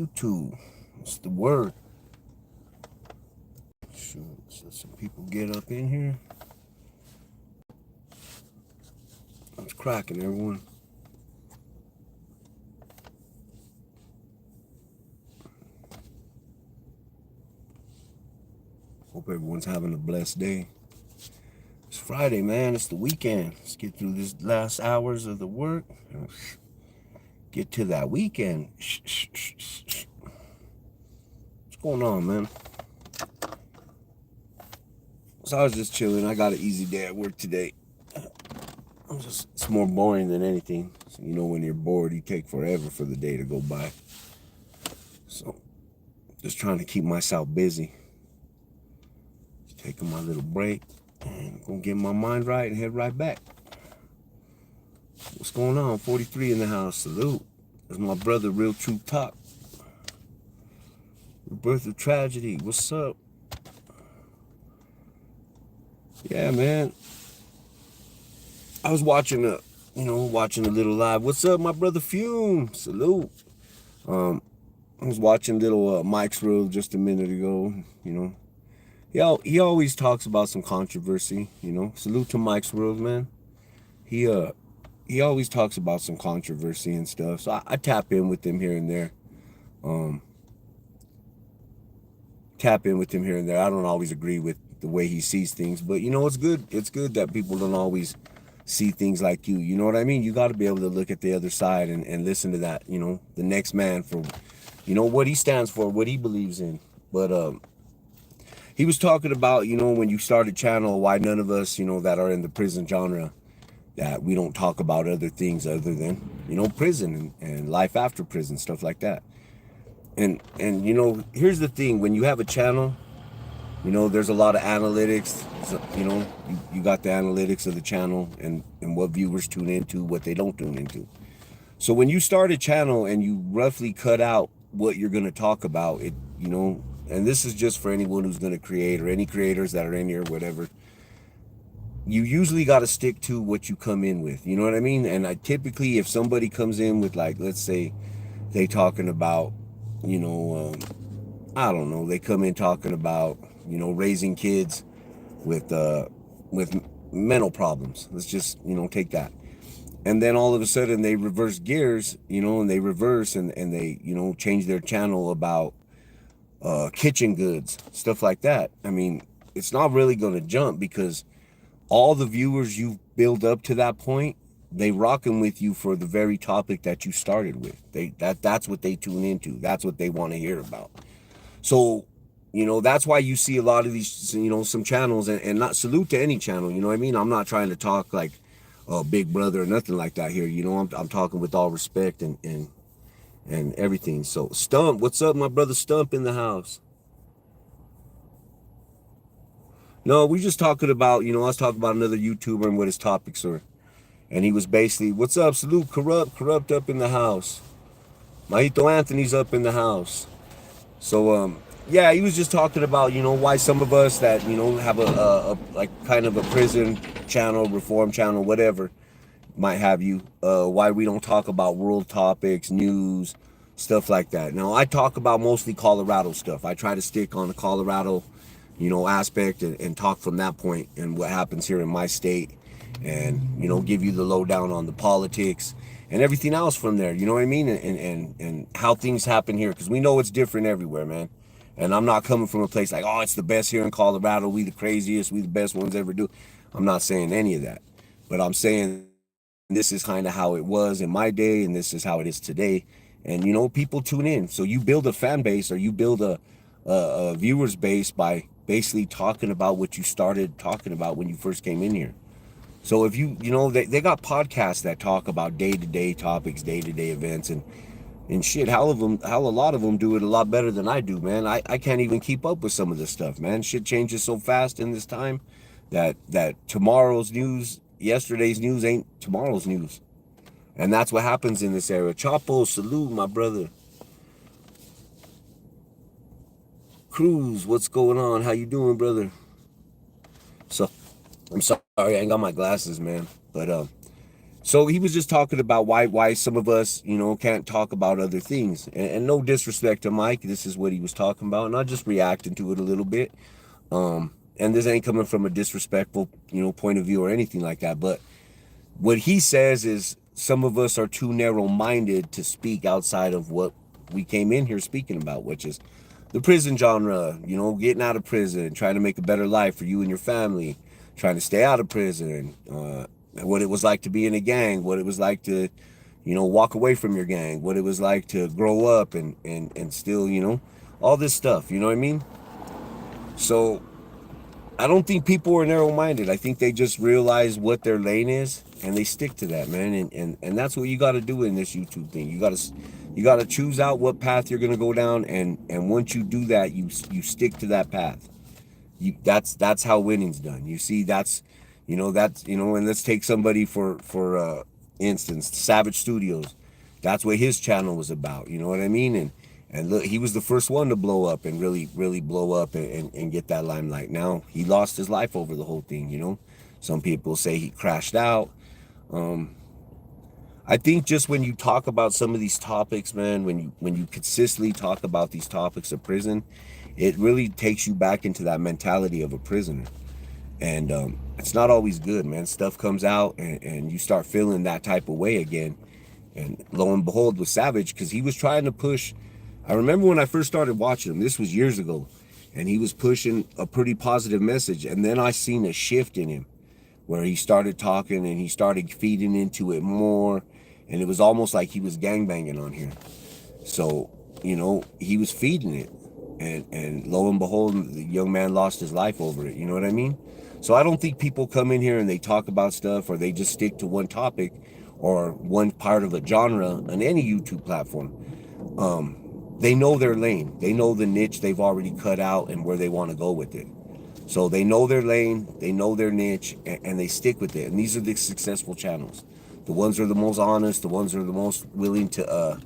YouTube. What's the word? Shoot, so some people get up in here. It's cracking, everyone. Hope everyone's having a blessed day. It's Friday, man. It's the weekend. Let's get through this last hours of the work. Get to that weekend. What's going on, man? So I was just chilling. I got an easy day at work today. It's more boring than anything. So, you know, when you're bored, you take forever for the day to go by. So just trying to keep myself busy. Just taking my little break and gonna get my mind right and head right back. What's going on? 43 in the house. Salute. There's my brother, Real True Talk. Birth of Tragedy. What's up? Yeah, man. I was watching a little live. What's up, my brother Fume? Salute. I was watching little Mike's World just a minute ago. You know, he always talks about some controversy. You know, salute to Mike's World, man. He always talks about some controversy and stuff. So I tap in with him here and there. I don't always agree with the way he sees things, but you know, it's good. It's good that people don't always see things like you. You know what I mean? You got to be able to look at the other side and listen to that, you know, the next man for, you know, what he stands for, what he believes in. But he was talking about, you know, when you started channel, why none of us, you know, that are in the prison genre, that we don't talk about other things other than, you know, prison and life after prison, stuff like that. And you know, here's the thing, when you have a channel, you know, there's a lot of analytics. So, you know, you got the analytics of the channel and what viewers tune into, what they don't tune into. So when you start a channel and you roughly cut out what you're going to talk about, it, you know, and this is just for anyone who's going to create or any creators that are in here, whatever, you usually got to stick to what you come in with. You know what I mean? And I typically, if somebody comes in with, like, let's say they talking about, you know, I don't know, they come in talking about, you know, raising kids with mental problems. Let's just, you know, take that. And then all of a sudden they reverse gears, you know, and they reverse and they, you know, change their channel about kitchen goods, stuff like that. I mean, it's not really going to jump because all the viewers you build up to that point, they rocking with you for the very topic that you started with. That's what they tune into. That's what they want to hear about. So, you know, that's why you see a lot of these, you know, some channels, and not salute to any channel, you know what I mean? I'm not trying to talk like Big Brother or nothing like that here. You know, I'm talking with all respect and everything. So Stump, what's up, my brother Stump in the house? No, we just talking about, you know, I was talking about another YouTuber and what his topics are. And he was basically, what's up, salute, corrupt up in the house. Mahito Anthony's up in the house. So, yeah, he was just talking about, you know, why some of us that, you know, have a like kind of a prison channel, reform channel, whatever might have you, why we don't talk about world topics, news, stuff like that. Now, I talk about mostly Colorado stuff. I try to stick on the Colorado, you know, aspect and talk from that point and what happens here in my state and, you know, give you the lowdown on the politics and everything else from there, you know what I mean? And how things happen here, because we know it's different everywhere, man. And I'm not coming from a place like, oh, it's the best here in Colorado, we the craziest, we the best ones ever do. I'm not saying any of that. But I'm saying this is kind of how it was in my day, and this is how it is today. And, you know, people tune in. So you build a fan base, or you build a viewers base by basically talking about what you started talking about when you first came in here. So if you know, they got podcasts that talk about day-to-day topics, day-to-day events, and shit, how a lot of them do it a lot better than I do, man. I can't even keep up with some of this stuff, man. Shit changes so fast in this time that tomorrow's news, yesterday's news ain't tomorrow's news. And that's what happens in this era. Chapo, salute, my brother. Cruz, what's going on? How you doing, brother? So I'm sorry, I ain't got my glasses, man. But So he was just talking about why some of us, you know, can't talk about other things. And no disrespect to Mike, this is what he was talking about, and I'm just reacting to it a little bit. And this ain't coming from a disrespectful, you know, point of view or anything like that. But what he says is some of us are too narrow-minded to speak outside of what we came in here speaking about, which is the prison genre, you know, getting out of prison, trying to make a better life for you and your family, trying to stay out of prison, what it was like to be in a gang, what it was like to, you know, walk away from your gang, what it was like to grow up and still, you know, all this stuff, you know what I mean? So I don't think people are narrow-minded. I think they just realize what their lane is and they stick to that, man. And that's what you got to do in this YouTube thing. You got to choose out what path you're going to go down, and once you do that, you stick to that path. That's how winning's done. You see, and let's take somebody for instance, Savage Studios. That's what his channel was about. You know what I mean? And look, he was the first one to blow up and really blow up and get that limelight. Now he lost his life over the whole thing. You know, some people say he crashed out. I think just when you talk about some of these topics, man, when you consistently talk about these topics of prison, it really takes you back into that mentality of a prisoner. And it's not always good, man. Stuff comes out and you start feeling that type of way again. And lo and behold, with Savage, because he was trying to push. I remember when I first started watching him, this was years ago, and he was pushing a pretty positive message. And then I seen a shift in him where he started talking and he started feeding into it more. And it was almost like he was gangbanging on here. So, you know, he was feeding it. And lo and behold, the young man lost his life over it. You know what I mean? So I don't think people come in here and they talk about stuff or they just stick to one topic or one part of a genre on any YouTube platform. They know their lane. They know the niche they've already cut out and where they want to go with it. So they know their lane, they know their niche, and they stick with it. And these are the successful channels. The ones that are the most honest, the ones that are the most willing to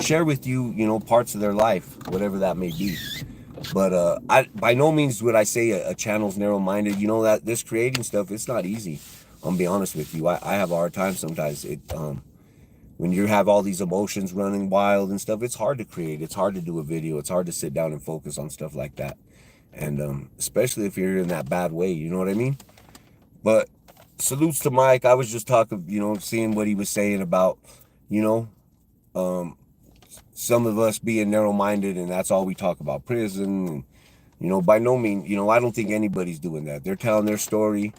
share with you, you know, parts of their life, whatever that may be. But I by no means would I say a channel's narrow-minded. You know, that this creating stuff, it's not easy. I'll be honest with you. I have a hard time sometimes. When you have all these emotions running wild and stuff, it's hard to create. It's hard to do a video. It's hard to sit down and focus on stuff like that. And especially if you're in that bad way, you know what I mean? But salutes to Mike. I was just talking, you know, seeing what he was saying about, you know, some of us being narrow-minded, and that's all we talk about, prison. And, you know, by no means, you know, I don't think anybody's doing that. They're telling their story.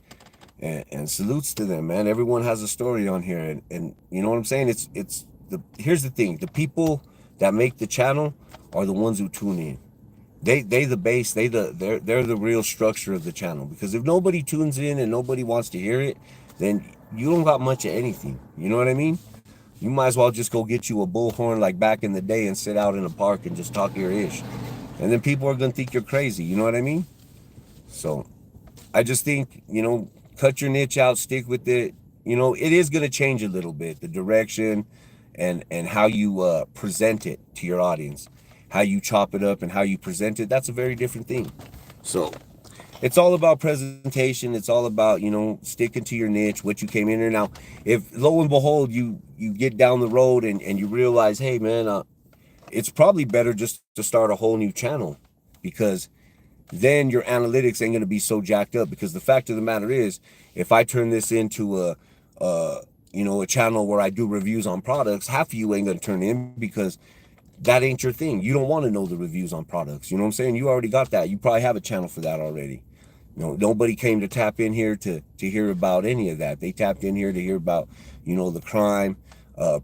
And salutes to them, man. Everyone has a story on here, and you know what I'm saying. Here's the thing: the people that make the channel are the ones who tune in. They the base. They're the real structure of the channel. Because if nobody tunes in and nobody wants to hear it, then you don't got much of anything. You know what I mean? You might as well just go get you a bullhorn like back in the day and sit out in a park and just talk your ish, and then people are gonna think you're crazy. You know what I mean? So I just think, you know, cut your niche out, stick with it. You know, it is going to change a little bit, the direction and how you present it to your audience, how you chop it up and how you present it. That's a very different thing. So it's all about presentation. It's all about, you know, sticking to your niche, what you came in here. Now, if lo and behold, you get down the road and you realize, hey, man, it's probably better just to start a whole new channel, because then your analytics ain't going to be so jacked up. Because the fact of the matter is, if I turn this into a channel where I do reviews on products, half of you ain't going to turn in because that ain't your thing. You don't want to know the reviews on products. You know what I'm saying? You already got that. You probably have a channel for that already. You know, nobody came to tap in here to hear about any of that. They tapped in here to hear about, you know, the crime,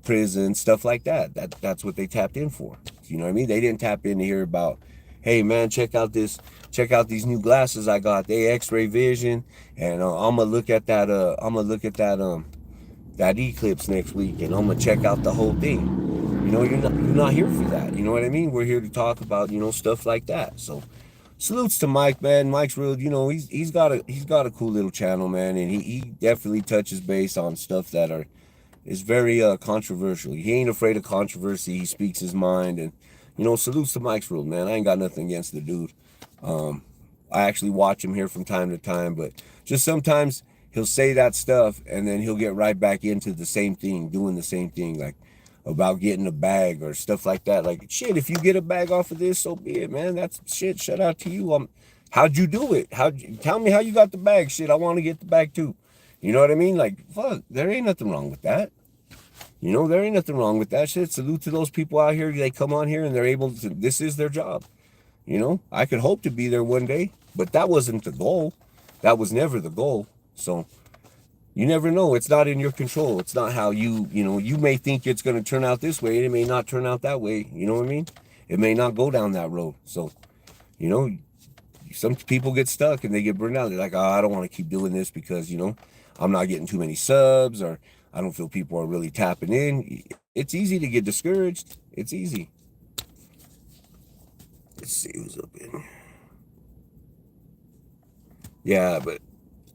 prison, stuff like that. That's what they tapped in for. You know what I mean? They didn't tap in to hear about, hey man, check out these new glasses I got. They X-ray vision, and I'm gonna look at that. That eclipse next week, and I'm gonna check out the whole thing. You know, you're not here for that. You know what I mean? We're here to talk about, you know, stuff like that. So, salutes to Mike, man. Mike's real. You know, he's got a cool little channel, man, and he definitely touches base on stuff that is very controversial. He ain't afraid of controversy. He speaks his mind, and you know, salutes to Mike's Rule, man. I ain't got nothing against the dude. I actually watch him here from time to time, but just sometimes he'll say that stuff and then he'll get right back into the same thing, doing the same thing, like about getting a bag or stuff like that. Like, shit, if you get a bag off of this, so be it, man. That's shit. Shout out to you. How'd you do it? Tell me how you got the bag? Shit, I want to get the bag too. You know what I mean? Like, fuck, there ain't nothing wrong with that. You know, there ain't nothing wrong with that shit. Salute to those people out here. They come on here and they're able to, this is their job. You know, I could hope to be there one day, but that wasn't the goal. That was never the goal. So you never know. It's not in your control. It's not how you know, you may think it's going to turn out this way. It may not turn out that way. You know what I mean? It may not go down that road. So, you know, some people get stuck and they get burned out. They're like, oh, I don't want to keep doing this because, you know, I'm not getting too many subs, or I don't feel people are really tapping in. It's easy to get discouraged. It's easy. Let's see who's up in. Yeah, but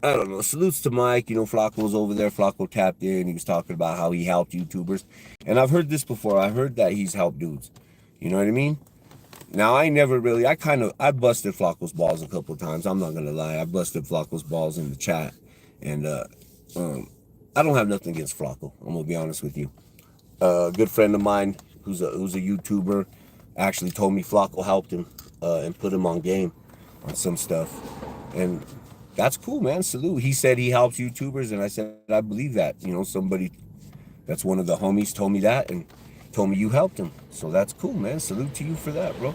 I don't know. Salutes to Mike. You know, Flco was over there. Flco tapped in. He was talking about how he helped YouTubers. And I've heard this before. I heard that he's helped dudes. You know what I mean? Now, I never really, I busted Flacco's balls a couple of times. I'm not going to lie. I busted Flacco's balls in the chat. And I don't have nothing against Flco. I'm going to be honest with you. A good friend of mine who's a YouTuber actually told me Flco helped him and put him on game on some stuff. And that's cool, man. Salute. He said he helps YouTubers, and I said, I believe that. You know, somebody that's one of the homies told me that and told me you helped him. So that's cool, man. Salute to you for that, bro.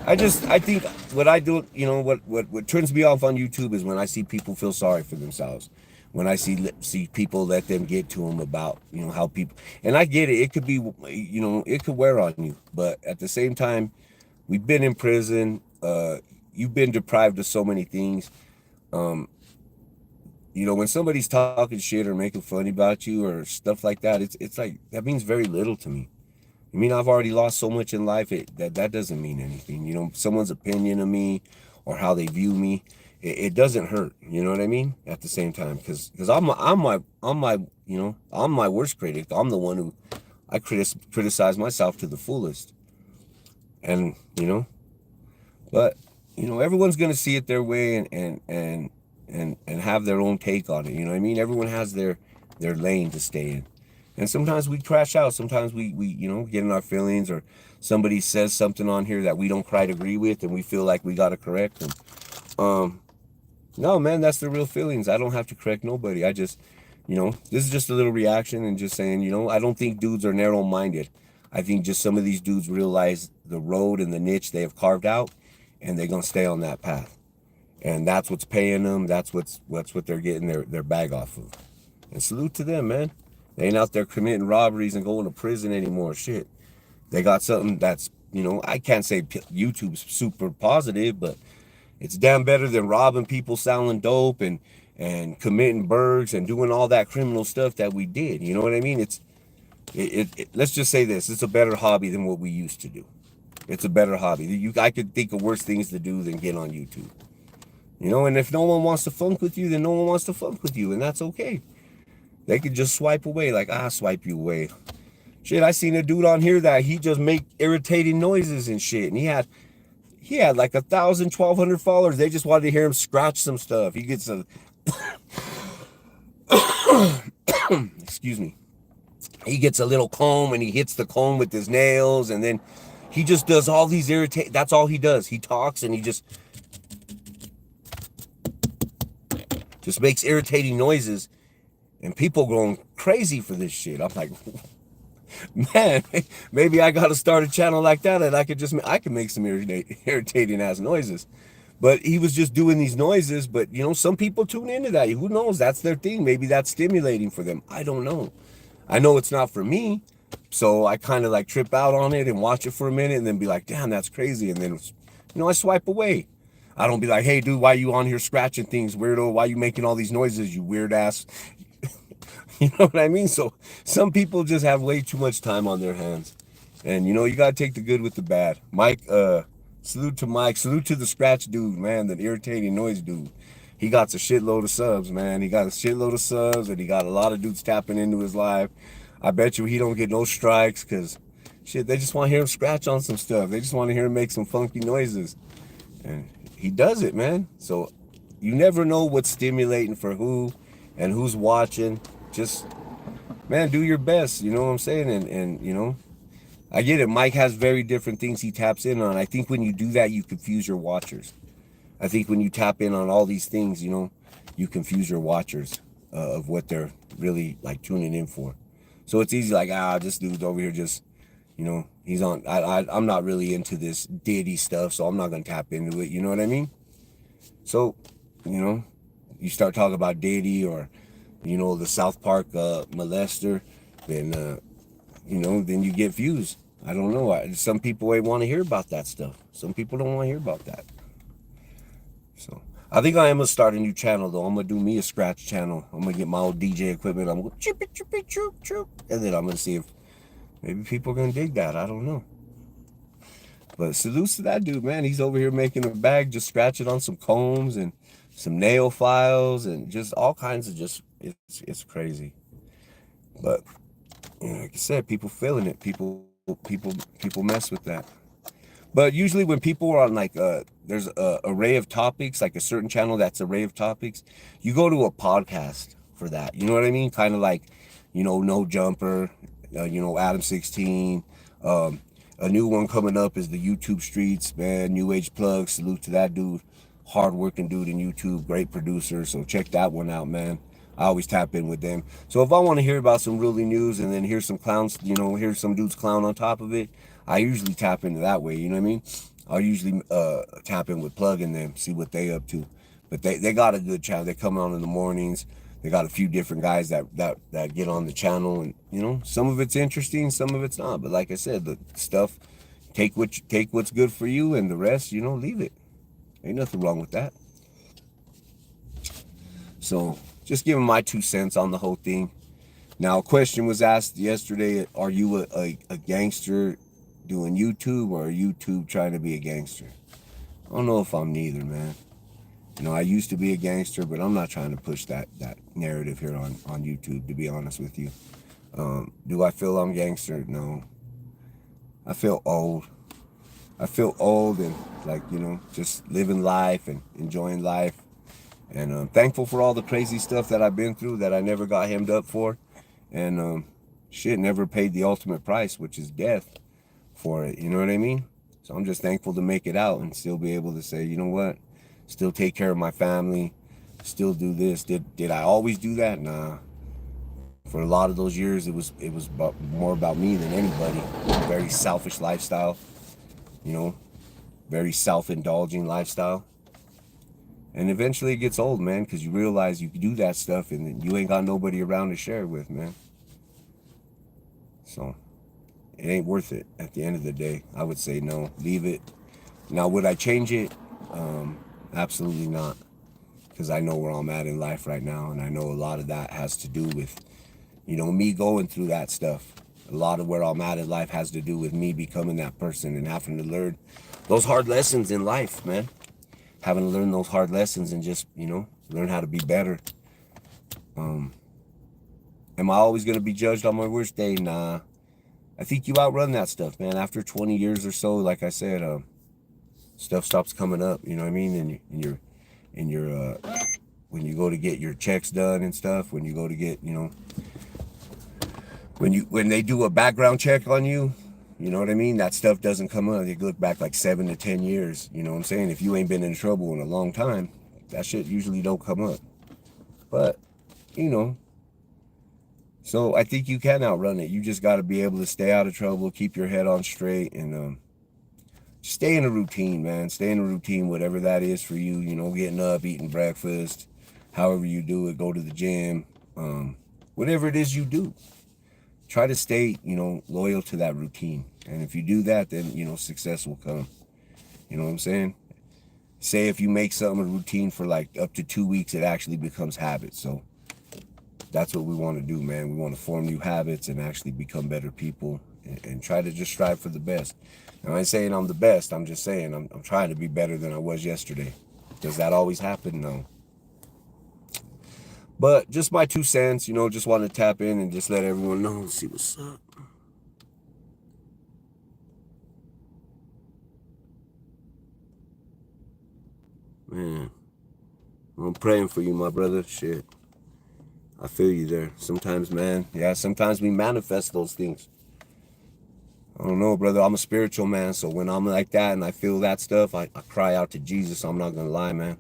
I think what I do, you know, what turns me off on YouTube is when I see people feel sorry for themselves. When I see people let them get to them about, you know, how people, and I get it. It could be, you know, it could wear on you. But at the same time, we've been in prison. You've been deprived of so many things. You know, when somebody's talking shit or making fun about you or stuff like that, it's like, that means very little to me. I mean, I've already lost so much in life that doesn't mean anything. You know, someone's opinion of me or how they view me, it doesn't hurt. You know what I mean? At the same time, because I'm my you know, I'm my worst critic. I'm the one who I criticize myself to the fullest. And you know, but you know, everyone's gonna see it their way and have their own take on it. You know what I mean? Everyone has their lane to stay in. And sometimes we crash out. Sometimes we you know, get in our feelings, or somebody says something on here that we don't quite agree with and we feel like we got to correct them. No, man, that's the real feelings. I don't have to correct nobody. I just, you know, this is just a little reaction and just saying, you know, I don't think dudes are narrow-minded. I think just some of these dudes realize the road and the niche they have carved out, and they're going to stay on that path. And that's what's paying them. That's what they're getting their bag off of. And salute to them, man. They ain't out there committing robberies and going to prison anymore. Shit. They got something that's, you know, I can't say YouTube's super positive, but it's damn better than robbing people, selling dope, and committing burgs and doing all that criminal stuff that we did. You know what I mean? Let's just say this. It's a better hobby than what we used to do. It's a better hobby. I could think of worse things to do than get on YouTube. You know, and if no one wants to funk with you, then no one wants to funk with you, and that's okay. They could just swipe away, like, swipe you away. Shit, I seen a dude on here that he just make irritating noises and shit, and he had like 1,000, 1,200 followers. They just wanted to hear him scratch some stuff. He gets a excuse me. He gets a little comb and he hits the comb with his nails, and then he just does all these that's all he does. He talks and he just makes irritating noises, and people going crazy for this shit. I'm like, man, maybe I got to start a channel like that, and I can make some irritating ass noises. But he was just doing these noises. But you know, some people tune into that. Who knows? That's their thing. Maybe that's stimulating for them. I don't know. I know it's not for me. So I kind of like trip out on it and watch it for a minute and then be like, damn, that's crazy. And then, you know, I swipe away. I don't be like, hey, dude, why you on here scratching things, weirdo? Why you making all these noises, you weird ass? You know what I mean? So some people just have way too much time on their hands. And, you know, you got to take the good with the bad. Mike, salute to Mike. Salute to the scratch dude, man, the irritating noise dude. He got a shitload of subs, man. He got a shitload of subs, and he got a lot of dudes tapping into his live. I bet you he don't get no strikes because, shit, they just want to hear him scratch on some stuff. They just want to hear him make some funky noises. And he does it, man. So you never know what's stimulating for who and who's watching. Just, man, do your best. You know what I'm saying? And you know, I get it. Mike has very different things he taps in on. I think when you do that, you confuse your watchers. I think when you tap in on all these things, you know, you confuse your watchers of what they're really like tuning in for. So it's easy, like, this dude's over here just, you know, he's on. I'm not really into this Diddy stuff, so I'm not gonna tap into it. You know what I mean? So, you know, you start talking about Diddy or, you know, the South Park molester, then you know, then you get views. I don't know. Some people ain't want to hear about that stuff. Some people don't want to hear about that. So I think I am gonna start a new channel though. I'm gonna do me a scratch channel. I'm gonna get my old DJ equipment. I'm gonna chip it, choop, choop, and then I'm gonna see if maybe people are gonna dig that. I don't know. But salutes to that dude, man. He's over here making a bag, just scratching on some combs and some nail files and just all kinds of just it's crazy. But you know, like I said, people feeling it. People mess with that. But usually when people are on like there's a array of topics, like a certain channel that's array of topics, you go to a podcast for that. You know what I mean? Kind of like, you know, No Jumper, you know, Adam 16. A new one coming up is the YouTube Streets, man. New Age Plug. Salute to that dude. Hardworking dude in YouTube, great producer. So check that one out, man. I always tap in with them. So if I want to hear about some really news and then hear some clowns, you know, hear some dudes clown on top of it, I usually tap into that way. You know what I mean? I'll usually tap in with Plug and them, see what they up to. But they got a good channel. They come on in the mornings. They got a few different guys that get on the channel, and you know, some of it's interesting, some of it's not. But like I said, the stuff, take what's good for you, and the rest, you know, leave it. Ain't nothing wrong with that. So just giving my 2 cents on the whole thing. Now, a question was asked yesterday: are you a gangster doing YouTube, or YouTube trying to be a gangster? I don't know if I'm neither, man. You know, I used to be a gangster, but I'm not trying to push that narrative here on YouTube, to be honest with you. Do I feel I'm gangster? No. I feel old. I feel old and like, you know, just living life and enjoying life. And I'm thankful for all the crazy stuff that I've been through that I never got hemmed up for. And shit, never paid the ultimate price, which is death for it. You know what I mean? So I'm just thankful to make it out and still be able to say, you know what? Still take care of my family. Still do this. Did I always do that? Nah. For a lot of those years, it was more about me than anybody. Very selfish lifestyle, you know, very self-indulging lifestyle. And eventually it gets old, man, because you realize you can do that stuff and you ain't got nobody around to share it with, man. So it ain't worth it at the end of the day. I would say no, leave it. Now, would I change it? Absolutely not, because I know where I'm at in life right now, and I know a lot of that has to do with, you know, me going through that stuff. A lot of where I'm at in life has to do with me becoming that person and having to learn those hard lessons in life, man. Having to learn those hard lessons and just, you know, learn how to be better. Am I always going to be judged on my worst day? Nah. I think you outrun that stuff, man. After 20 years or so, like I said, stuff stops coming up, you know what I mean? And your when you go to get your checks done and stuff, when you go to get, you know, when they do a background check on you, you know what I mean? That stuff doesn't come up. They look back like 7 to 10 years, you know what I'm saying? If you ain't been in trouble in a long time, that shit usually don't come up. But, you know, so I think you can outrun it. You just got to be able to stay out of trouble, keep your head on straight, and stay in a routine, man. Stay in a routine, whatever that is for you. You know, getting up, eating breakfast, however you do it, go to the gym, whatever it is you do. Try to stay, you know, loyal to that routine. And if you do that, then, you know, success will come. You know what I'm saying? Say if you make something a routine for like up to 2 weeks, it actually becomes habit. So that's what we want to do, man. We want to form new habits and actually become better people and try to just strive for the best. Now, I ain't saying I'm the best. I'm just saying I'm trying to be better than I was yesterday. Does that always happen? No. But just my 2 cents, you know, just want to tap in and just let everyone know, see what's up. Man, I'm praying for you, my brother. Shit. I feel you there. Sometimes, man, yeah, sometimes we manifest those things. I don't know, brother. I'm a spiritual man, so when I'm like that and I feel that stuff, I cry out to Jesus. I'm not going to lie, man.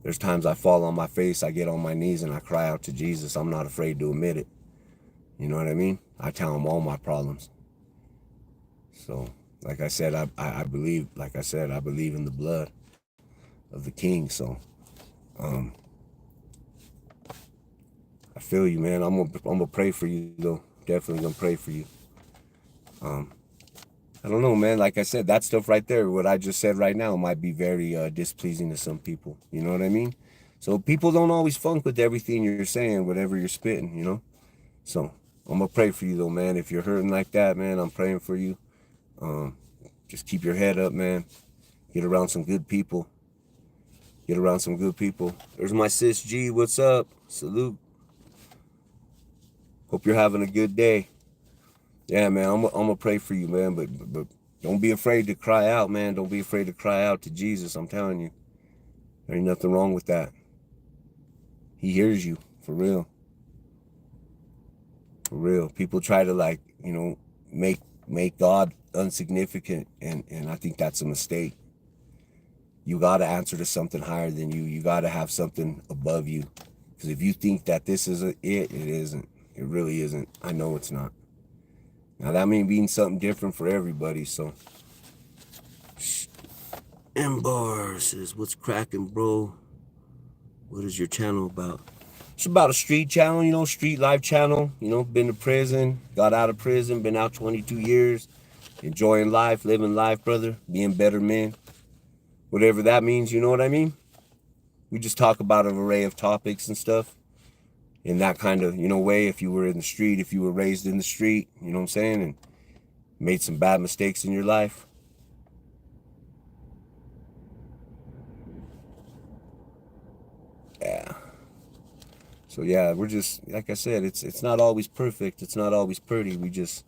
There's times I fall on my face, I get on my knees, and I cry out to Jesus. I'm not afraid to admit it. You know what I mean? I tell him all my problems. So, like I said, I believe, like I said, I believe in the blood of the King. So, I feel you, man. I'm gonna pray for you, though. Definitely gonna pray for you. I don't know, man. Like I said, that stuff right there, what I just said right now, might be very displeasing to some people. You know what I mean? So people don't always funk with everything you're saying, whatever you're spitting, you know? So I'm going to pray for you, though, man. If you're hurting like that, man, I'm praying for you. Just keep your head up, man. Get around some good people. Get around some good people. There's my sis G. What's up? Salute. Hope you're having a good day. Yeah, man, I'm gonna pray for you, man, but don't be afraid to cry out, man. Don't be afraid to cry out to Jesus. I'm telling you, there ain't nothing wrong with that. He hears you, for real. For real. People try to, like, you know, make God insignificant, and I think that's a mistake. You gotta answer to something higher than you. You gotta have something above you. Because if you think that this is it isn't. It really isn't. I know it's not. Now, that may mean something different for everybody, so. Embar says, what's cracking, bro? What is your channel about? It's about a street channel, you know, street life channel. You know, been to prison, got out of prison, been out 22 years. Enjoying life, living life, brother. Being better men. Whatever that means, you know what I mean? We just talk about an array of topics and stuff. In that kind of, you know, way, if you were in the street, if you were raised in the street, you know what I'm saying, and made some bad mistakes in your life. Yeah. So yeah, we're just, like I said, it's not always perfect. It's not always pretty. We're just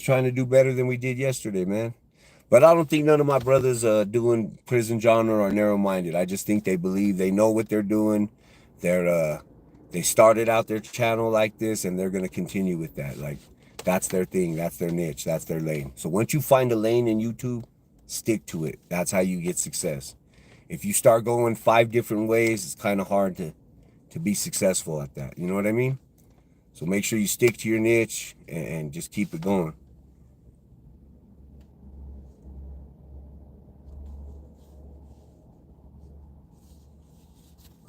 trying to do better than we did yesterday, man. But I don't think none of my brothers doing prison genre are narrow-minded. I just think they believe they know what they're doing. They started out their channel like this, and they're going to continue with that. Like, that's their thing. That's their niche. That's their lane. So once you find a lane in YouTube, stick to it. That's how you get success. If you start going 5 different ways, it's kind of hard to be successful at that. You know what I mean? So make sure you stick to your niche and just keep it going.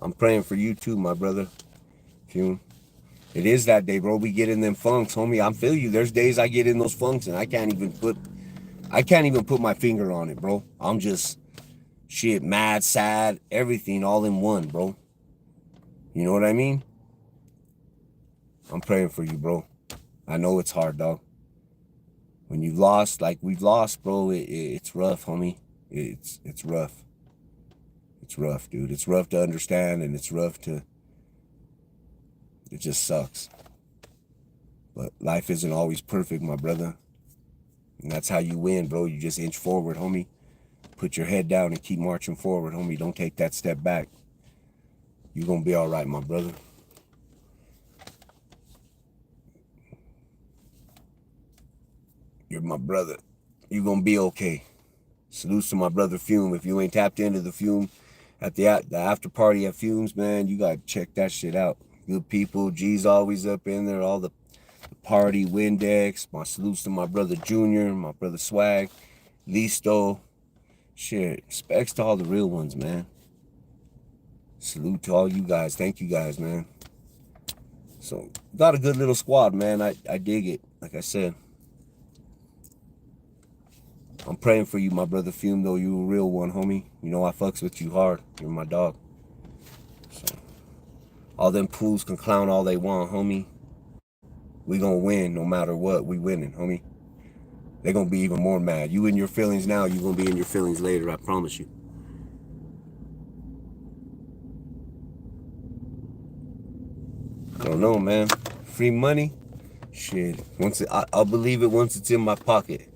I'm praying for you too, my brother. Fume. It is that day, bro. We get in them funks, homie. I feel you. There's days I get in those funks and I can't even put my finger on it, bro. I'm just shit, mad, sad, everything all in one, bro. You know what I mean? I'm praying for you, bro. I know it's hard, dog. When you've lost, like we've lost, bro, it's rough, homie. It's rough. It's rough, dude. It's rough to understand, and it's rough to... It just sucks. But life isn't always perfect, my brother. And that's how you win, bro. You just inch forward, homie. Put your head down and keep marching forward, homie. Don't take that step back. You're going to be all right, my brother. You're my brother. You're going to be okay. Salutes to my brother Fume. If you ain't tapped into the Fume at the after party at Fumes, man, you got to check that shit out. Good people. G's always up in there. All the party, Windex. My salutes to my brother Junior, my brother Swag, Listo. Shit. Respects to all the real ones, man. Salute to all you guys. Thank you guys, man. So, got a good little squad, man. I dig it. Like I said. I'm praying for you, my brother Fume, though. You a real one, homie. You know I fucks with you hard. You're my dog. So, all them fools can clown all they want, homie. We gonna win no matter what. We winning, homie. They gonna be even more mad. You in your feelings now, you gonna be in your feelings later, I promise you. I don't know, man. Free money? Shit. I'll believe it once it's in my pocket.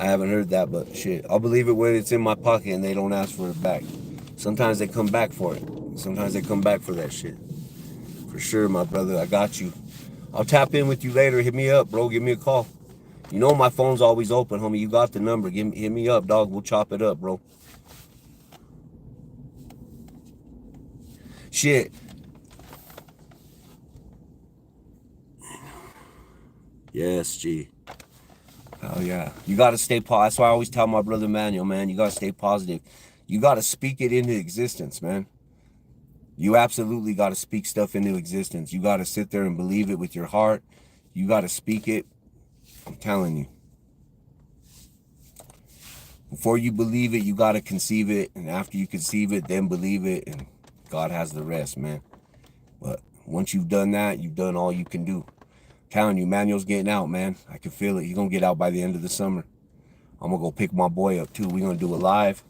I haven't heard that, but shit, I'll believe it when it's in my pocket and they don't ask for it back. Sometimes they come back for it. Sometimes they come back for that shit. For sure, my brother, I got you. I'll tap in with you later. Hit me up, bro. Give me a call. You know my phone's always open, homie. You got the number. Hit me up, dog. We'll chop it up, bro. Shit. Yes, G. Hell yeah. You got to stay positive. That's why I always tell my brother Manuel, man, you got to stay positive. You got to speak it into existence, man. You absolutely got to speak stuff into existence. You got to sit there and believe it with your heart. You got to speak it. I'm telling you. Before you believe it, you got to conceive it. And after you conceive it, then believe it. And God has the rest, man. But once you've done that, you've done all you can do. I'm telling you, Manuel's getting out, man. I can feel it. He's going to get out by the end of the summer. I'm going to go pick my boy up, too. We're going to do it live.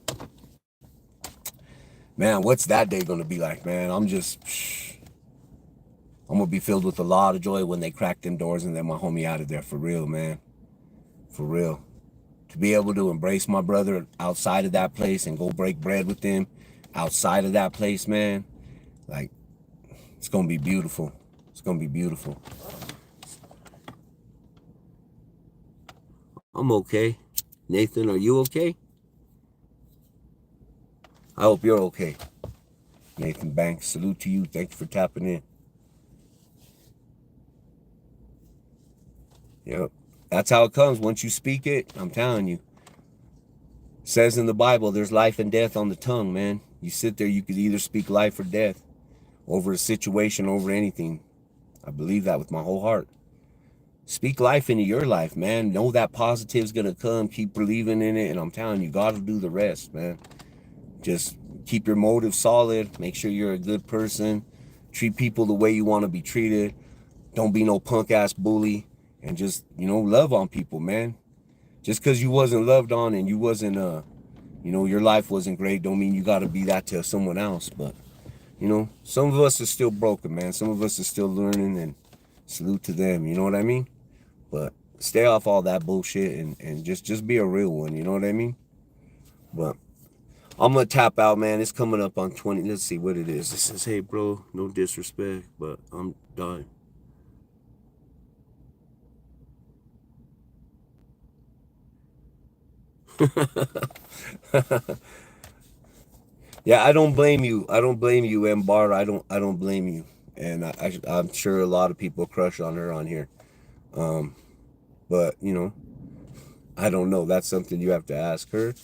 Man, what's that day going to be like, man? I'm going to be filled with a lot of joy when they crack them doors and let my homie out of there. For real, man. For real. To be able to embrace my brother outside of that place and go break bread with them outside of that place, man. Like, it's going to be beautiful. It's going to be beautiful. I'm okay. Nathan, are you okay? I hope you're okay. Nathan Banks, salute to you. Thank you for tapping in. Yep. That's how it comes. Once you speak it, I'm telling you. It says in the Bible, there's life and death on the tongue, man. You sit there, you could either speak life or death over a situation, over anything. I believe that with my whole heart. Speak life into your life, man. Know that positive's going to come. Keep believing in it. And I'm telling you, God will do the rest, man. Just keep your motive solid. Make sure you're a good person. Treat people the way you want to be treated. Don't be no punk-ass bully. And just, love on people, man. Just because you wasn't loved on and you wasn't, your life wasn't great, don't mean you got to be that to someone else. But, some of us are still broken, man. Some of us are still learning, and salute to them, you know what I mean? But stay off all that bullshit and just be a real one, you know what I mean? But I'm going to tap out, man. It's coming up on 20. Let's see what it is. It says, hey, bro, no disrespect, but I'm done. Yeah, I don't blame you. I don't blame you, M Bar. I don't blame you. And I'm sure a lot of people crush on her on here. But I don't know. That's something you have to ask her.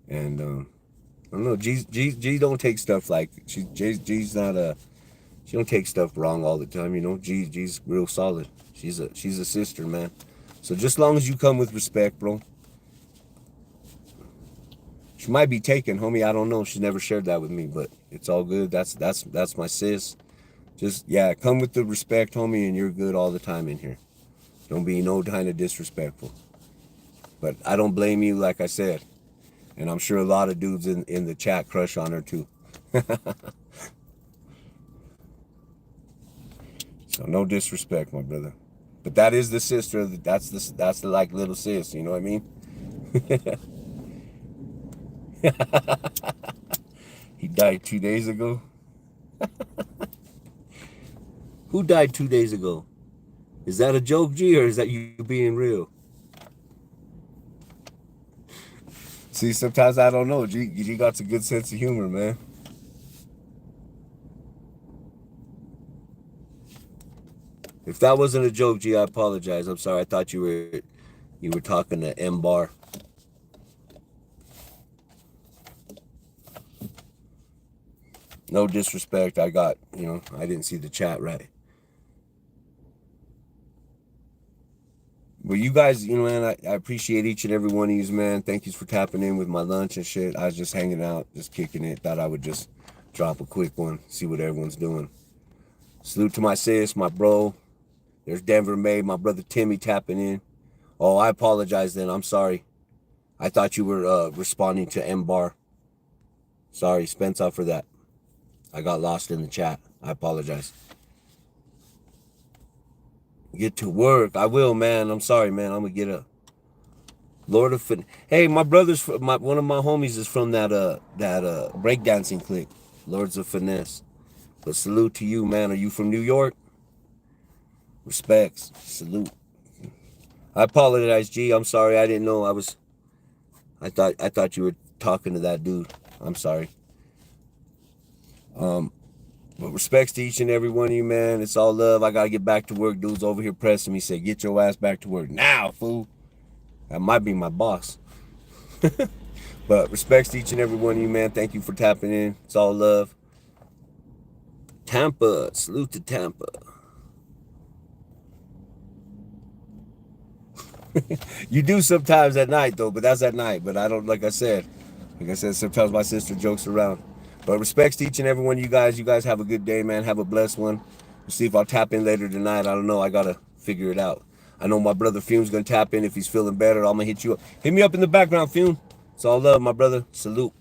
And I don't know. G don't take stuff like G's not she don't take stuff wrong all the time. G's real solid. She's a sister, man. So just as long as you come with respect, bro. She might be taken, homie. I don't know. She never shared that with me, but it's all good. That's my sis. Just, come with the respect, homie, and you're good all the time in here. Don't be no kind of disrespectful. But I don't blame you, like I said. And I'm sure a lot of dudes in the chat crush on her, too. So no disrespect, my brother. But that is the sister. That's the like little sis, you know what I mean? He died 2 days ago. Who died 2 days ago? Is that a joke, G, or is that you being real? See, sometimes I don't know. G got a good sense of humor, man. If that wasn't a joke, G, I apologize. I'm sorry. I thought you were talking to M Bar. No disrespect. I didn't see the chat right. But you guys, man, I appreciate each and every one of you, man. Thank you for tapping in with my lunch and shit. I was just hanging out, just kicking it. Thought I would just drop a quick one, see what everyone's doing. Salute to my sis, my bro. There's Denver May, my brother Timmy tapping in. Oh, I apologize then. I'm sorry. I thought you were responding to M Bar. Sorry, Spencer, for that. I got lost in the chat. I apologize. Get to work. I will, man. I'm sorry, man. I'm going to get up. Lord of Hey, my brother's one of my homies is from that breakdancing clique, Lords of Finesse. But salute to you, man. Are you from New York? Respects. Salute. I apologize, G. I'm sorry. I didn't know I thought you were talking to that dude. I'm sorry. But respects to each and every one of you, man. It's all love. I gotta get back to work. Dude's over here pressing me. Say, get your ass back to work now, fool. That might be my boss. But respects to each and every one of you, man. Thank you for tapping in. It's all love. Tampa. Salute to Tampa. You do sometimes at night, though, but that's at night. But I don't, like I said, sometimes my sister jokes around. But respects to each and every one of you guys. You guys have a good day, man. Have a blessed one. We'll see if I'll tap in later tonight. I don't know. I got to figure it out. I know my brother Fume's going to tap in if he's feeling better. I'm going to hit you up. Hit me up in the background, Fume. It's all love, my brother. Salute.